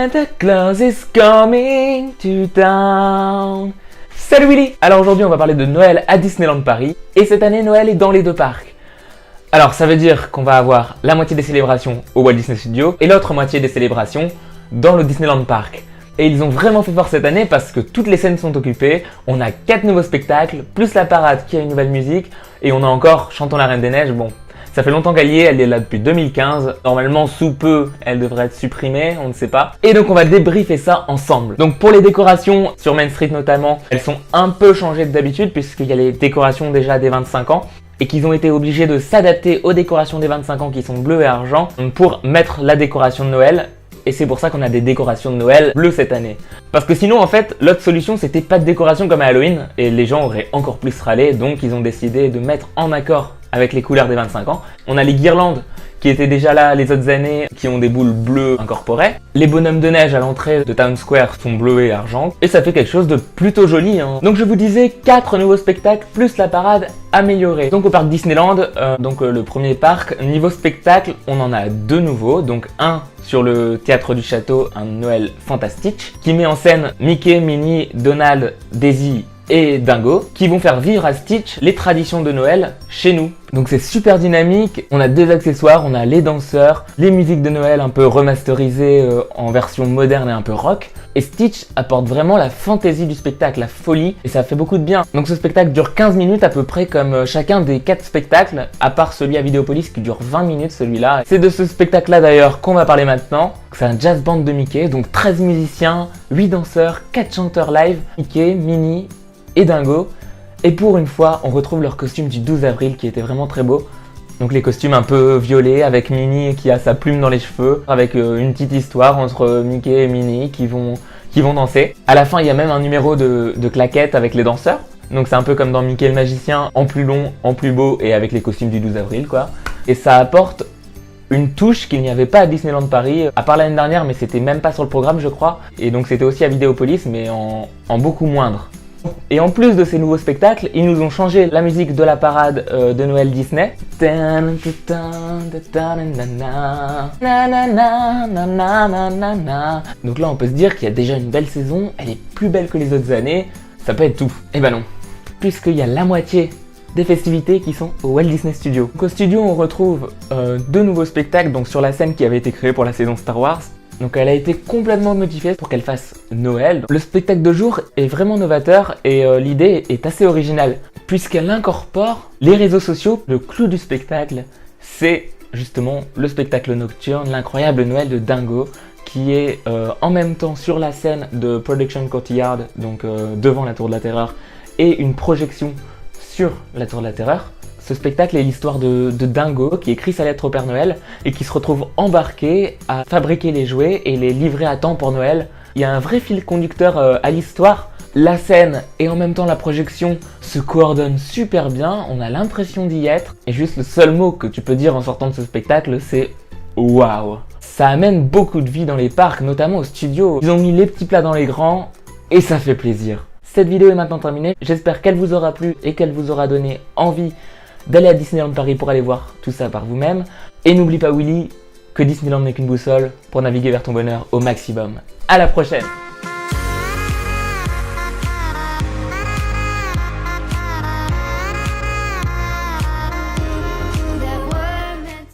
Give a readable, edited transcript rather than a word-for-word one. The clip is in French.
Santa Claus is coming to town. Salut Willy! Alors aujourd'hui on va parler de Noël à Disneyland Paris. Et cette année Noël est dans les deux parcs. Alors ça veut dire qu'on va avoir la moitié des célébrations au Walt Disney Studios et l'autre moitié des célébrations dans le Disneyland Park. Et ils ont vraiment fait fort cette année parce que toutes les scènes sont occupées, on a 4 nouveaux spectacles, plus la parade qui a une nouvelle musique, et on a encore Chantons la Reine des Neiges. Bon, ça fait longtemps qu'elle y est, elle est là depuis 2015, normalement sous peu elle devrait être supprimée, on ne sait pas. Et donc on va débriefer ça ensemble. Donc pour les décorations, sur Main Street notamment, elles sont un peu changées d'habitude puisqu'il y a les décorations déjà des 25 ans. Et qu'ils ont été obligés de s'adapter aux décorations des 25 ans qui sont bleues et argent pour mettre la décoration de Noël. Et c'est pour ça qu'on a des décorations de Noël bleues cette année. Parce que sinon en fait, l'autre solution c'était pas de décoration comme à Halloween et les gens auraient encore plus râlé, donc ils ont décidé de mettre en accord avec les couleurs des 25 ans. On a les guirlandes qui étaient déjà là les autres années, qui ont des boules bleues incorporées. Les bonhommes de neige à l'entrée de Town Square sont bleus et argent. Et ça fait quelque chose de plutôt joli, hein. Donc je vous disais 4 nouveaux spectacles plus la parade améliorée. Donc au parc Disneyland, le premier parc, niveau spectacle, on en a 2 nouveaux. Donc un sur le théâtre du château, un Noël fantastique, qui met en scène Mickey, Minnie, Donald, Daisy et Dingo, qui vont faire vivre à Stitch les traditions de Noël chez nous. Donc c'est super dynamique, on a des accessoires, on a les danseurs, les musiques de Noël un peu remasterisées en version moderne et un peu rock. Et Stitch apporte vraiment la fantaisie du spectacle, la folie, et ça fait beaucoup de bien. Donc ce spectacle dure 15 minutes à peu près comme chacun des 4 spectacles, à part celui à Vidéopolis qui dure 20 minutes celui-là. C'est de ce spectacle-là d'ailleurs qu'on va parler maintenant. C'est un jazz band de Mickey, donc 13 musiciens, 8 danseurs, 4 chanteurs live, Mickey, Minnie et Dingo. Et pour une fois, on retrouve leur costume du 12 avril qui était vraiment très beau. Donc les costumes un peu violets avec Minnie qui a sa plume dans les cheveux, avec une petite histoire entre Mickey et Minnie qui vont danser. À la fin, il y a même un numéro de claquettes avec les danseurs. Donc c'est un peu comme dans Mickey le magicien, en plus long, en plus beau et avec les costumes du 12 avril quoi. Et ça apporte une touche qu'il n'y avait pas à Disneyland Paris, à part l'année dernière, mais c'était même pas sur le programme je crois. Et donc c'était aussi à Vidéopolis mais en beaucoup moindre. Et en plus de ces nouveaux spectacles, ils nous ont changé la musique de la parade de Noël Disney. Donc là on peut se dire qu'il y a déjà une belle saison, elle est plus belle que les autres années, ça peut être tout. Eh ben non, puisqu'il y a la moitié des festivités qui sont au Walt Disney Studios. Donc au studio on retrouve 2 nouveaux spectacles donc sur la scène qui avait été créée pour la saison Star Wars. Donc elle a été complètement modifiée pour qu'elle fasse Noël. Le spectacle de jour est vraiment novateur et l'idée est assez originale puisqu'elle incorpore les réseaux sociaux. Le clou du spectacle, c'est justement le spectacle nocturne, l'incroyable Noël de Dingo qui est en même temps sur la scène de Production Courtyard, donc devant la Tour de la Terreur, et une projection sur la Tour de la Terreur. Ce spectacle est l'histoire de Dingo qui écrit sa lettre au Père Noël et qui se retrouve embarqué à fabriquer les jouets et les livrer à temps pour Noël. Il y a un vrai fil conducteur à l'histoire. La scène et en même temps la projection se coordonnent super bien, on a l'impression d'y être. Et juste le seul mot que tu peux dire en sortant de ce spectacle, c'est waouh. Ça amène beaucoup de vie dans les parcs, notamment au studio. Ils ont mis les petits plats dans les grands et ça fait plaisir. Cette vidéo est maintenant terminée, j'espère qu'elle vous aura plu et qu'elle vous aura donné envie d'aller à Disneyland Paris pour aller voir tout ça par vous-même. Et n'oublie pas Willy, que Disneyland n'est qu'une boussole pour naviguer vers ton bonheur au maximum. À la prochaine!